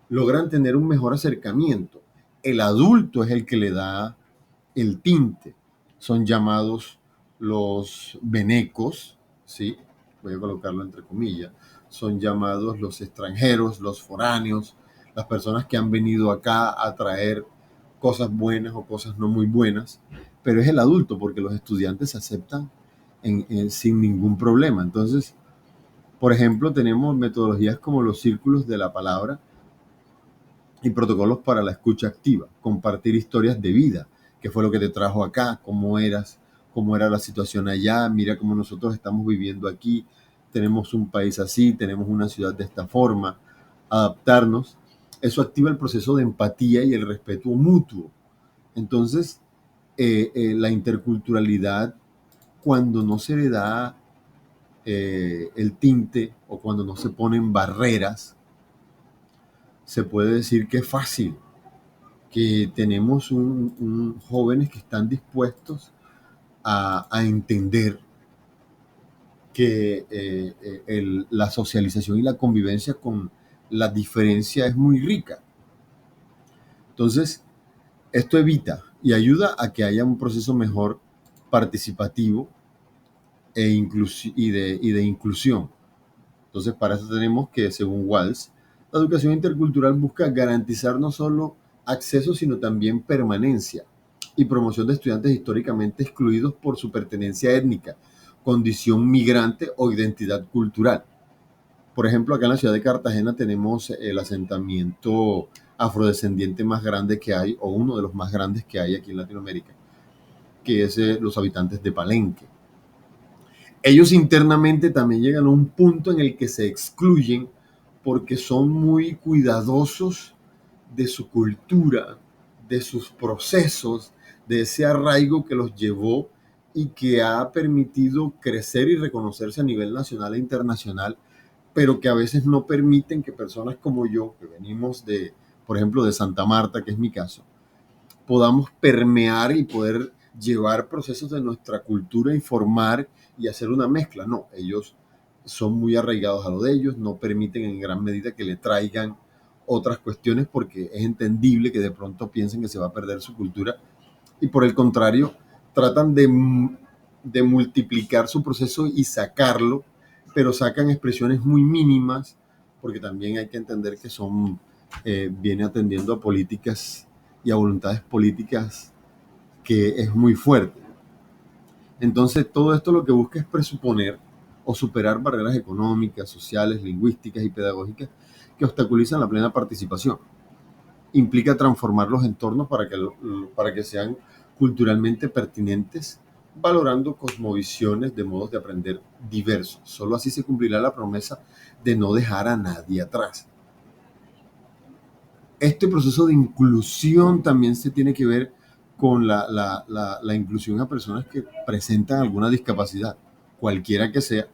Speaker 1: logran tener un mejor acercamiento. El adulto es el que le da el tinte. Son llamados los venecos, ¿sí? Voy a colocarlo entre comillas, son llamados los extranjeros, los foráneos, las personas que han venido acá a traer cosas buenas o cosas no muy buenas, pero es el adulto porque los estudiantes se aceptan sin ningún problema. Entonces, por ejemplo, tenemos metodologías como los círculos de la palabra y protocolos para la escucha activa, compartir historias de vida, qué fue lo que te trajo acá, cómo eras, cómo era la situación allá, mira cómo nosotros estamos viviendo aquí, tenemos un país así, tenemos una ciudad de esta forma, adaptarnos. Eso activa el proceso de empatía y el respeto mutuo. Entonces, la interculturalidad, cuando no se le da el tinte o cuando no se ponen barreras, se puede decir que es fácil, que tenemos jóvenes que están dispuestos a entender que la socialización y la convivencia con la diferencia es muy rica. Entonces, esto evita y ayuda a que haya un proceso mejor participativo y de inclusión. Entonces, para eso tenemos que, según Walls, la educación intercultural busca garantizar no solo acceso, sino también permanencia y promoción de estudiantes históricamente excluidos por su pertenencia étnica, condición migrante o identidad cultural. Por ejemplo, acá en la ciudad de Cartagena tenemos el asentamiento afrodescendiente más grande que hay, o uno de los más grandes que hay aquí en Latinoamérica, que es los habitantes de Palenque. Ellos internamente también llegan a un punto en el que se excluyen porque son muy cuidadosos de su cultura, de sus procesos, de ese arraigo que los llevó y que ha permitido crecer y reconocerse a nivel nacional e internacional, pero que a veces no permiten que personas como yo, que venimos de, por ejemplo, de Santa Marta, que es mi caso, podamos permear y poder llevar procesos de nuestra cultura y formar y hacer una mezcla. No, ellos son muy arraigados a lo de ellos, no permiten en gran medida que le traigan otras cuestiones porque es entendible que de pronto piensen que se va a perder su cultura y por el contrario tratan de multiplicar su proceso y sacarlo, pero sacan expresiones muy mínimas porque también hay que entender que son, viene atendiendo a políticas y a voluntades políticas que es muy fuerte. Entonces, todo esto lo que busca es presuponer o superar barreras económicas, sociales, lingüísticas y pedagógicas que obstaculizan la plena participación. Implica transformar los entornos para que sean culturalmente pertinentes, valorando cosmovisiones de modos de aprender diversos. Solo así se cumplirá la promesa de no dejar a nadie atrás. Este proceso de inclusión también se tiene que ver con la inclusión a personas que presentan alguna discapacidad, cualquiera que sea,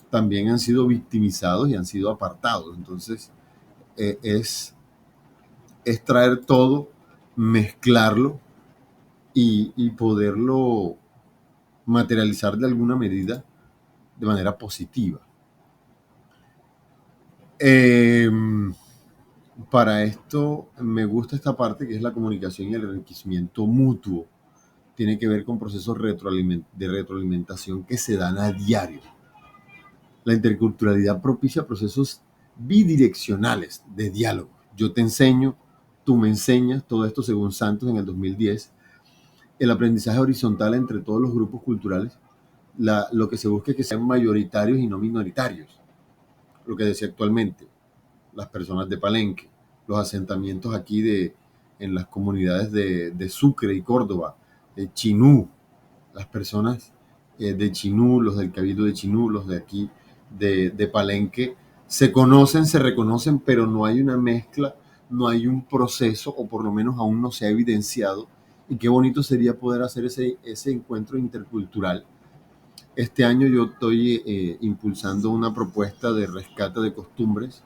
Speaker 1: también han sido victimizados y han sido apartados. Entonces, eh, es, es traer todo, mezclarlo y poderlo materializar de alguna medida de manera positiva. Eh, para esto me gusta esta parte que es la comunicación y el enriquecimiento mutuo. Tiene que ver con procesos de retroalimentación que se dan a diario. La interculturalidad propicia procesos bidireccionales de diálogo. Yo te enseño, tú me enseñas, todo esto según Santos en el 2010. El aprendizaje horizontal entre todos los grupos culturales, lo que se busca es que sean mayoritarios y no minoritarios. Lo que decía actualmente, las personas de Palenque, los asentamientos aquí en las comunidades de Sucre y Córdoba, de Chinú, las personas de Chinú, los del Cabildo de Chinú, los de aquí de Palenque, se conocen, se reconocen, pero no hay una mezcla, no hay un proceso, o por lo menos aún no se ha evidenciado. Y qué bonito sería poder hacer ese encuentro intercultural. Este año yo estoy impulsando una propuesta de rescate de costumbres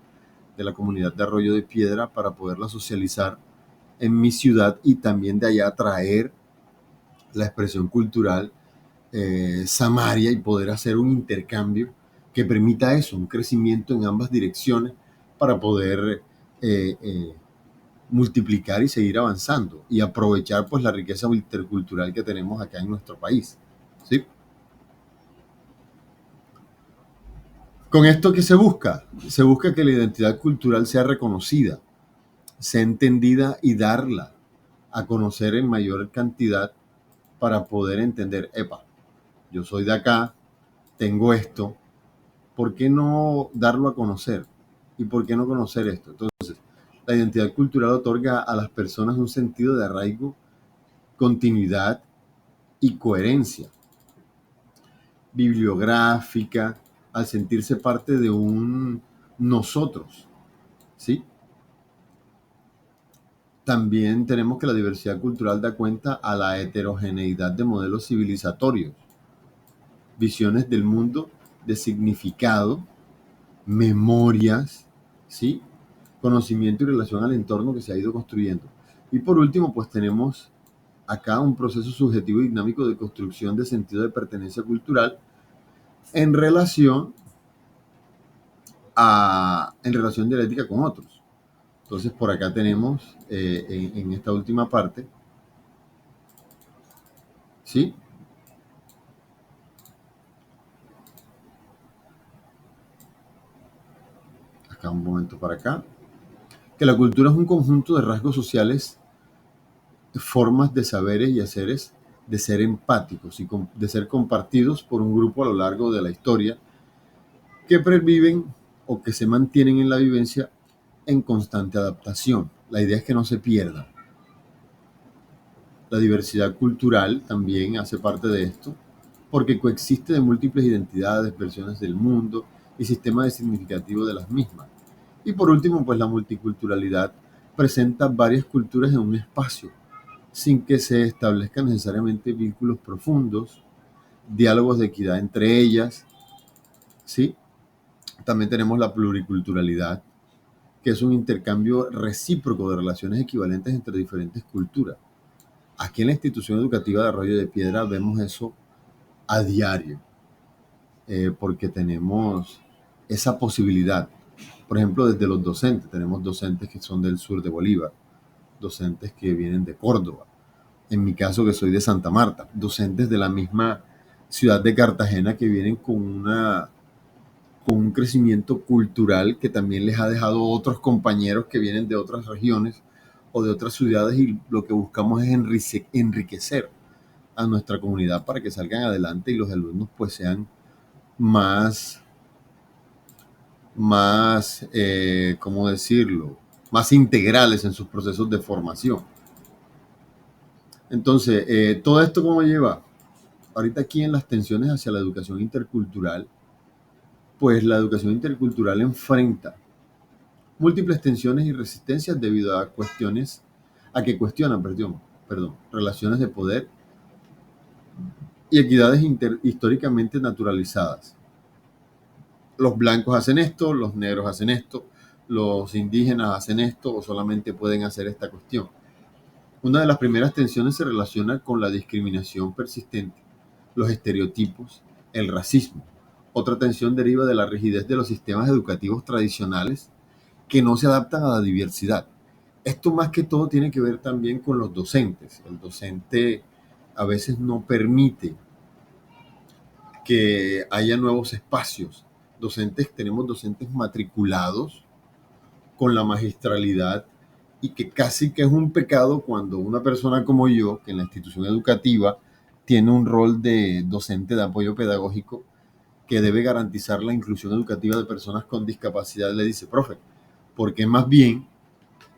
Speaker 1: de la comunidad de Arroyo de Piedra para poderla socializar en mi ciudad y también de allá traer la expresión cultural samaria y poder hacer un intercambio que permita eso, un crecimiento en ambas direcciones para poder multiplicar y seguir avanzando y aprovechar pues la riqueza intercultural que tenemos acá en nuestro país. ¿Sí? Con esto, ¿qué se busca? Se busca que la identidad cultural sea reconocida, sea entendida y darla a conocer en mayor cantidad para poder entender, epa, yo soy de acá, tengo esto, ¿por qué no darlo a conocer? ¿Y por qué no conocer esto? Entonces, la identidad cultural otorga a las personas un sentido de arraigo, continuidad y coherencia bibliográfica, al sentirse parte de un nosotros, ¿sí? También tenemos que la diversidad cultural da cuenta a la heterogeneidad de modelos civilizatorios, visiones del mundo, de significado, memorias, ¿sí? Conocimiento y relación al entorno que se ha ido construyendo. Y por último, pues tenemos acá un proceso subjetivo y dinámico de construcción de sentido de pertenencia cultural en relación en relación dialéctica con otros. Entonces, por acá tenemos en esta última parte, ¿sí? Acá un momento para acá, que la cultura es un conjunto de rasgos sociales, formas de saberes y haceres, de ser empáticos y de ser compartidos por un grupo a lo largo de la historia, que perviven o que se mantienen en la vivencia en constante adaptación. La idea es que no se pierda. La diversidad cultural también hace parte de esto, porque coexiste de múltiples identidades, versiones del mundo y sistemas de significativo de las mismas. Y por último, pues la multiculturalidad presenta varias culturas en un espacio, sin que se establezcan necesariamente vínculos profundos, diálogos de equidad entre ellas, ¿sí? También tenemos la pluriculturalidad, que es un intercambio recíproco de relaciones equivalentes entre diferentes culturas. Aquí en la institución educativa de Arroyo de Piedra vemos eso a diario, porque tenemos esa posibilidad. Por ejemplo, desde los docentes, tenemos docentes que son del sur de Bolívar, docentes que vienen de Córdoba, en mi caso que soy de Santa Marta, docentes de la misma ciudad de Cartagena que vienen con un crecimiento cultural que también les ha dejado otros compañeros que vienen de otras regiones o de otras ciudades, y lo que buscamos es enriquecer a nuestra comunidad para que salgan adelante y los alumnos pues sean más, ¿cómo decirlo? Más integrales en sus procesos de formación. Entonces, todo esto cómo lleva, ahorita aquí en las tensiones hacia la educación intercultural, pues la educación intercultural enfrenta múltiples tensiones y resistencias debido a a que cuestionan, relaciones de poder y equidades históricamente naturalizadas. Los blancos hacen esto, los negros hacen esto, los indígenas hacen esto o solamente pueden hacer esta cuestión. Una de las primeras tensiones se relaciona con la discriminación persistente, los estereotipos, el racismo. Otra tensión deriva de la rigidez de los sistemas educativos tradicionales que no se adaptan a la diversidad. Esto más que todo tiene que ver también con los docentes. El docente a veces no permite que haya nuevos espacios. Tenemos docentes matriculados con la magistralidad, y que casi que es un pecado cuando una persona como yo, que en la institución educativa tiene un rol de docente de apoyo pedagógico que debe garantizar la inclusión educativa de personas con discapacidad, le dice, profe, ¿por qué más bien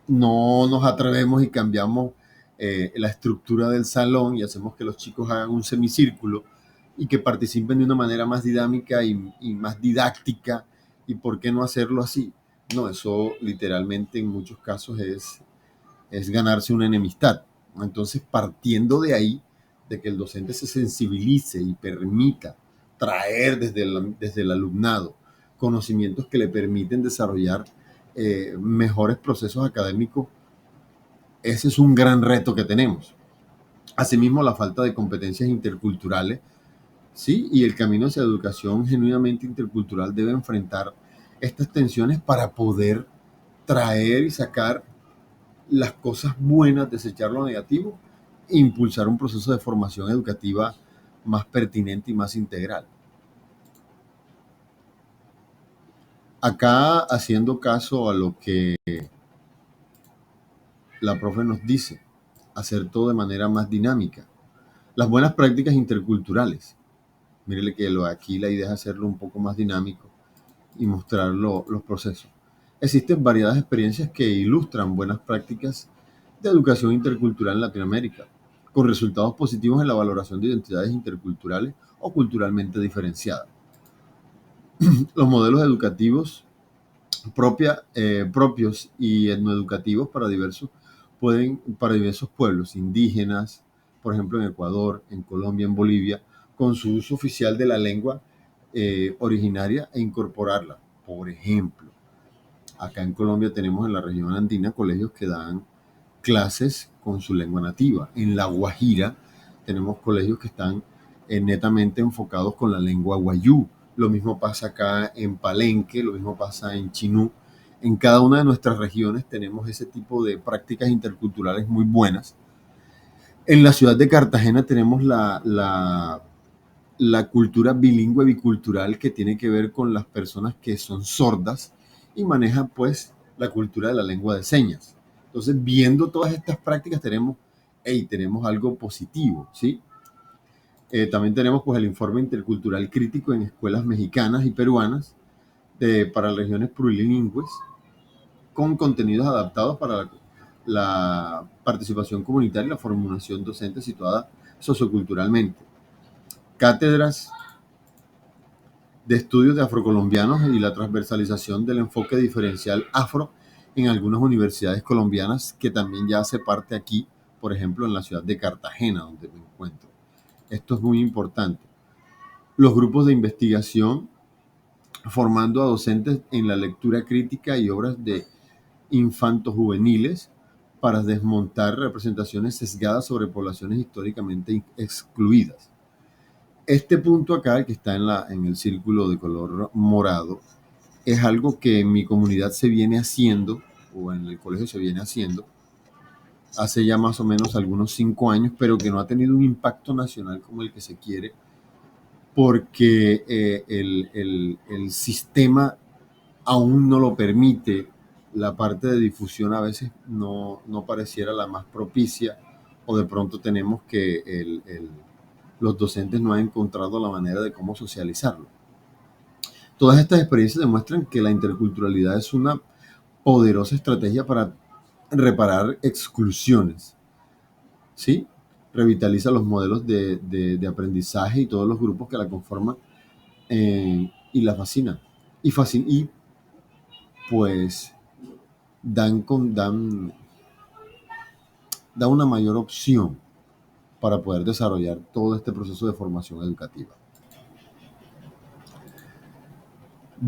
Speaker 1: no nos atrevemos y cambiamos la estructura del salón y hacemos que los chicos hagan un semicírculo y que participen de una manera más dinámica y más didáctica? ¿Y por qué no hacerlo así? No, eso literalmente en muchos casos es ganarse una enemistad. Entonces, partiendo de ahí, de que el docente se sensibilice y permita traer desde el alumnado conocimientos que le permiten desarrollar mejores procesos académicos, ese es un gran reto que tenemos. Asimismo, la falta de competencias interculturales, ¿sí? Y el camino hacia la educación genuinamente intercultural debe enfrentar estas tensiones para poder traer y sacar las cosas buenas, desechar lo negativo e impulsar un proceso de formación educativa más pertinente y más integral. Acá, haciendo caso a lo que la profe nos dice, hacer todo de manera más dinámica. Las buenas prácticas interculturales. Mírele que aquí la idea es hacerlo un poco más dinámico y mostrar los procesos. Existen variadas experiencias que ilustran buenas prácticas de educación intercultural en Latinoamérica, con resultados positivos en la valoración de identidades interculturales o culturalmente diferenciadas. Los modelos educativos propios y etnoeducativos para diversos pueblos indígenas, por ejemplo en Ecuador, en Colombia, en Bolivia, con su uso oficial de la lengua originaria e incorporarla. Por ejemplo, acá en Colombia tenemos en la región andina colegios que dan clases con su lengua nativa. En La Guajira tenemos colegios que están netamente enfocados con la lengua guayú. Lo mismo pasa acá en Palenque, lo mismo pasa en Chinú. En cada una de nuestras regiones tenemos ese tipo de prácticas interculturales muy buenas. En la ciudad de Cartagena tenemos la cultura bilingüe bicultural que tiene que ver con las personas que son sordas y manejan pues la cultura de la lengua de señas. Entonces, viendo todas estas prácticas tenemos algo positivo, ¿sí? También tenemos pues el informe intercultural crítico en escuelas mexicanas y peruanas para regiones plurilingües con contenidos adaptados para la participación comunitaria y la formulación docente situada socioculturalmente. Cátedras de estudios de afrocolombianos y la transversalización del enfoque diferencial afro en algunas universidades colombianas, que también ya hace parte aquí, por ejemplo, en la ciudad de Cartagena, donde me encuentro. Esto es muy importante. Los grupos de investigación formando a docentes en la lectura crítica y obras de infantos juveniles para desmontar representaciones sesgadas sobre poblaciones históricamente excluidas. Este punto acá, que está en el círculo de color morado, es algo que en mi comunidad se viene haciendo, o en el colegio se viene haciendo, hace ya más o menos algunos 5 años, pero que no ha tenido un impacto nacional como el que se quiere, porque el sistema aún no lo permite. La parte de difusión a veces no pareciera la más propicia, o de pronto tenemos que los docentes no han encontrado la manera de cómo socializarlo. Todas estas experiencias demuestran que la interculturalidad es una poderosa estrategia para reparar exclusiones, ¿sí? Revitaliza los modelos de aprendizaje y todos los grupos que la conforman, y la fascina. Y pues da una mayor opción para poder desarrollar todo este proceso de formación educativa.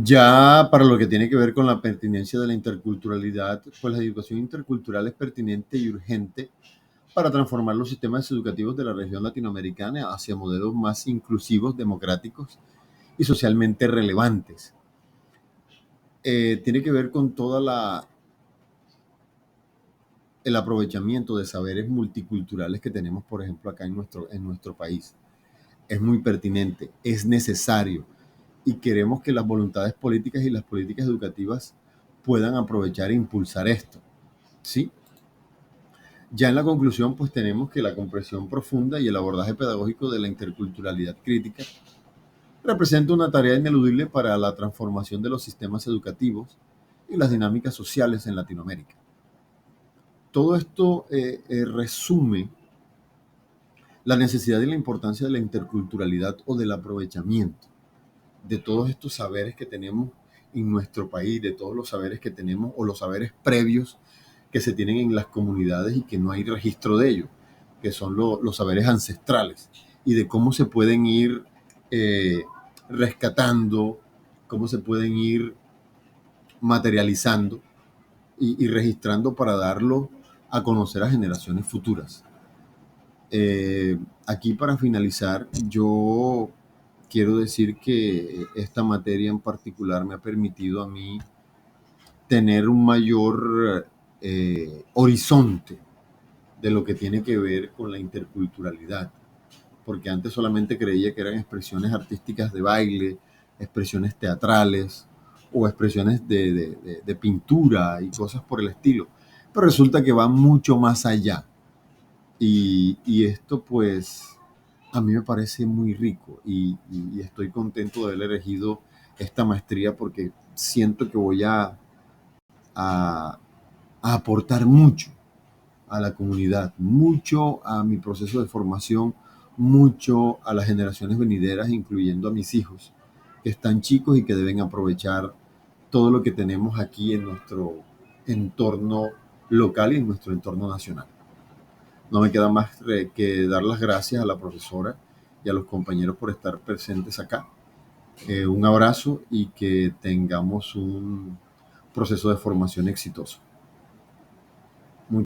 Speaker 1: Ya para lo que tiene que ver con la pertinencia de la interculturalidad, pues la educación intercultural es pertinente y urgente para transformar los sistemas educativos de la región latinoamericana hacia modelos más inclusivos, democráticos y socialmente relevantes. Tiene que ver con toda el aprovechamiento de saberes multiculturales que tenemos, por ejemplo, acá en nuestro país. Es muy pertinente, es necesario, y queremos que las voluntades políticas y las políticas educativas puedan aprovechar e impulsar esto, ¿sí? Ya en la conclusión, pues tenemos que la comprensión profunda y el abordaje pedagógico de la interculturalidad crítica representa una tarea ineludible para la transformación de los sistemas educativos y las dinámicas sociales en Latinoamérica. Todo esto resume la necesidad y la importancia de la interculturalidad, o del aprovechamiento de todos estos saberes que tenemos en nuestro país, de todos los saberes que tenemos o los saberes previos que se tienen en las comunidades y que no hay registro de ellos, que son los saberes ancestrales, y de cómo se pueden ir eh, rescatando, cómo se pueden ir materializando y registrando para darlo a conocer a generaciones futuras. Aquí, para finalizar, yo quiero decir que esta materia en particular me ha permitido a mí tener un mayor horizonte de lo que tiene que ver con la interculturalidad, porque antes solamente creía que eran expresiones artísticas de baile, expresiones teatrales o expresiones de pintura y cosas por el estilo. Pero resulta que va mucho más allá. Y esto pues a mí me parece muy rico y estoy contento de haber elegido esta maestría porque siento que voy a, a aportar mucho a la comunidad, mucho a mi proceso de formación, mucho a las generaciones venideras, incluyendo a mis hijos, que están chicos y que deben aprovechar todo lo que tenemos aquí en nuestro entorno local y en nuestro entorno nacional. No me queda más que dar las gracias a la profesora y a los compañeros por estar presentes acá. Un abrazo y que tengamos un proceso de formación exitoso.